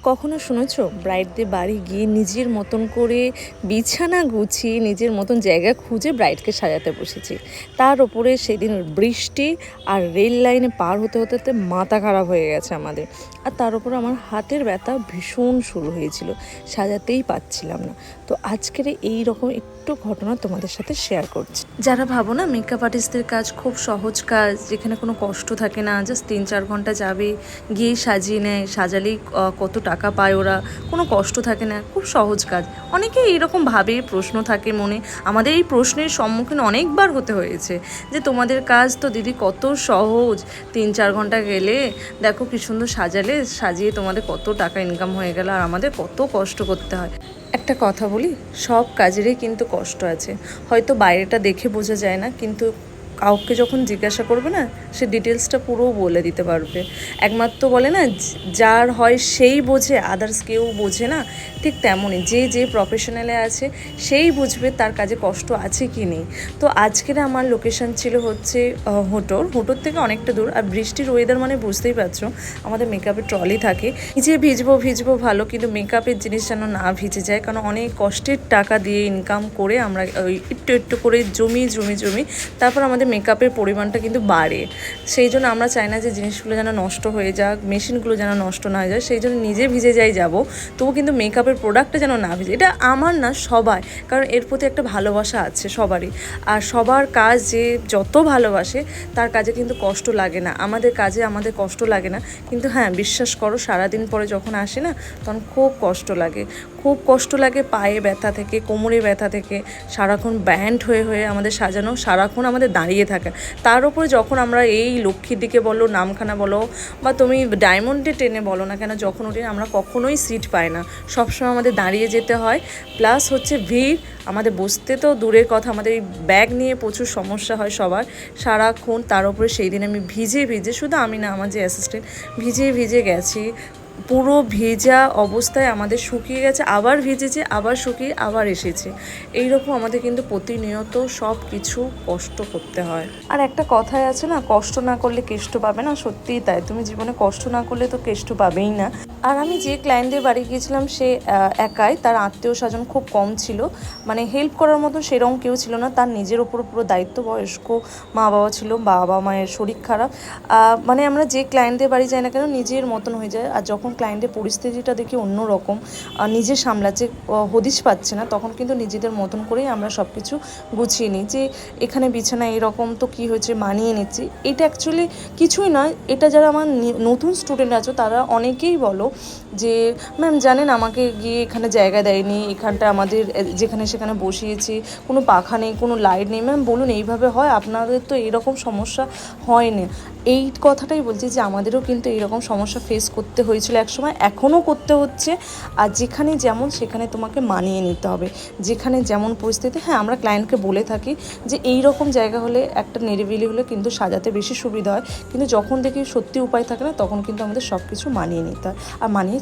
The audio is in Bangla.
কখনো শুনেছো ব্রাইডদের বাড়ি গিয়ে নিজের মতন করে বিছানা গুছিয়ে নিজের মতন জায়গা খুঁজে ব্রাইডকে সাজাতে বসেছি? তার ওপরে সেদিন বৃষ্টি আর রেল লাইনে পার হতে হতে হতে মাথা খারাপ হয়ে গেছে আমাদের। আর তার উপর আমার হাতের ব্যথা ভীষণ শুরু হয়েছিল, সাজাতেই পারছিলাম না। তো আজকের এই রকম একটু ঘটনা তোমাদের সাথে শেয়ার করছি। যারা ভাবো না মেকআপ আর্টিস্টদের কাজ খুব সহজ কাজ, যেখানে কোনো কষ্ট থাকে না, জাস্ট 3-4 ঘন্টা যাবে, গিয়ে সাজিয়ে নেয়, সাজালেই কত টাকা পায় ওরা, কোনো কষ্ট থাকে না, খুব সহজ কাজ। অনেকেই এইরকম ভাবে, প্রশ্ন থাকে মনে। আমাদের এই প্রশ্নের সম্মুখীন অনেকবার হতে হয়েছে যে তোমাদের কাজ তো দিদি কত সহজ, 3-4 ঘন্টা গেলে দেখো কি সুন্দর সাজালে, সাজিয়ে তোমাদের কত টাকা ইনকাম হয়ে গেল, আর আমাদের কত কষ্ট করতে হয়। একটা কথা বলি, সব কাজেরই কিন্তু কষ্ট আছে। হয়তো বাইরেটা দেখে বোঝা যায় না, কিন্তু কাউকে যখন জিজ্ঞাসা করবে না, সে ডিটেলসটা পুরো বলে দিতে পারবে। একমাত্র বলে না, যার হয় সেই বোঝে, আদার্স কেউ বোঝে না। ঠিক তেমনই যে প্রফেশনালে আছে সেই বুঝবে তার কাজে কষ্ট আছে কি নেই। তো আজকের আমার লোকেশন ছিল হচ্ছে হোটোর থেকে অনেকটা দূর। আর বৃষ্টির ওয়েদার মানে বুঝতেই পারছো, আমাদের মেকআপের ট্রলি থাকে। নিজে ভিজবো ভালো, কিন্তু মেকআপের জিনিস যেন না ভিজে যায়, কারণ অনেক কষ্টের টাকা দিয়ে ইনকাম করে আমরা ওই একটু করে জমি তারপর আমাদের মেকআপের পরিমাণটা কিন্তু বাড়ে। সেই জন্য আমরা চাই না যে জিনিসগুলো যেন নষ্ট হয়ে যাক, মেশিনগুলো যেন নষ্ট না হয়ে যায়। সেই জন্য নিজে ভিজে যাবো, তবু কিন্তু মেকআপের প্রোডাক্টটা যেন না ভিজে। এটা আমার না, সবাই, কারণ এর প্রতি একটা ভালোবাসা আছে সবারই। আর সবার কাজ যে যত ভালোবাসে তার কাজে কিন্তু কষ্ট লাগে না। আমাদের কাজে আমাদের কষ্ট লাগে না, কিন্তু হ্যাঁ, বিশ্বাস করো, সারাদিন পরে যখন আসে না, তখন খুব কষ্ট লাগে। পায়ে ব্যথা থেকে, কোমরে ব্যথা থেকে, সারাক্ষণ ব্যান্ড হয়ে আমাদের সাজানো, সারাক্ষণ আমাদের দাঁড়িয়ে থাকে। তার উপরে যখন আমরা এই লক্ষ্মীর দিকে বলো, নামখানা বলো, বা তুমি ডায়মন্ডে ট্রেনে বলো না কেন, যখন উঠি আমরা কখনোই সিট পাই না, সবসময় আমাদের দাঁড়িয়ে যেতে হয়। প্লাস হচ্ছে ভিড়, আমাদের বসতে তো দূরের কথা, আমাদের এই ব্যাগ নিয়ে প্রচুর সমস্যা হয় সবার সারাক্ষণ। তার উপরে সেই দিন আমি ভিজে, শুধু আমি না, আমার যে অ্যাসিস্ট্যান্ট, ভিজে গেছি। পুরো ভেজা অবস্থায় আমাদের শুকিয়ে গেছে, আবার ভিজেছে, আবার শুকিয়ে আবার এসেছে। এইরকম আমাদের কিন্তু প্রতিনিয়ত সব কিছু কষ্ট করতে হয়। আর একটা কথাই আছে না, কষ্ট না করলে কেষ্ট পাবে না। সত্যিই তাই, তুমি জীবনে কষ্ট না করলে তো কেষ্ট পাবেই না। আর আমি যে ক্লায়েন্টদের বাড়ি গিয়েছিলাম সে একাই, তার আত্মীয় স্বজন খুব কম ছিল, মানে হেল্প করার মতো সেরকম কেউ ছিল না। তার নিজের ওপর পুরো দায়িত্ব, বয়স্ক মা বাবা ছিল, বাবা মায়ের শরীর খারাপ। মানে আমরা যে ক্লায়েন্টদের বাড়ি যাই না কেন, নিজের মতন হয়ে যায়। আর যখন ক্লায়েন্টের পরিস্থিতিটা দেখি অন্যরকম, নিজে সামলাচ্ছে, হদিশ পাচ্ছে না, তখন কিন্তু নিজেদের মতন করেই আমরা সব কিছু গুছিয়ে নিই। যে এখানে বিছানা এরকম, তো কী হয়েছে, মানিয়ে নিচ্ছি। এটা অ্যাকচুয়ালি কিছুই নয়। এটা যারা আমার নতুন স্টুডেন্ট আছো তারা অনেকেই বলো যে ম্যাম জানেন, আমাকে গিয়ে এখানে জায়গা দেয়নি, এখানটা আমাদের যেখানে সেখানে বসিয়েছি, কোনো পাখা নেই, কোনো লাইট নেই। ম্যাম বলুন, এইভাবে হয়? আপনাদের তো এরকম সমস্যা হয়নি। এই কথাটাই বলছি যে আমাদেরও কিন্তু এইরকম সমস্যা ফেস করতে হয়েছিল একসময়, এখনও করতে হচ্ছে। আর যেখানে যেমন সেখানে তোমাকে মানিয়ে নিতে হবে, যেখানে যেমন পরিস্থিতি। হ্যাঁ, আমরা ক্লায়েন্টকে বলে থাকি যে এই রকম জায়গা হলে, একটা নিরিবিলি হলে কিন্তু সাজাতে বেশি সুবিধা হয়। কিন্তু যখন দেখি সত্যি উপায় থাকে না, তখন কিন্তু আমাদের সব কিছু মানিয়ে নিতে হয় আর মানিয়ে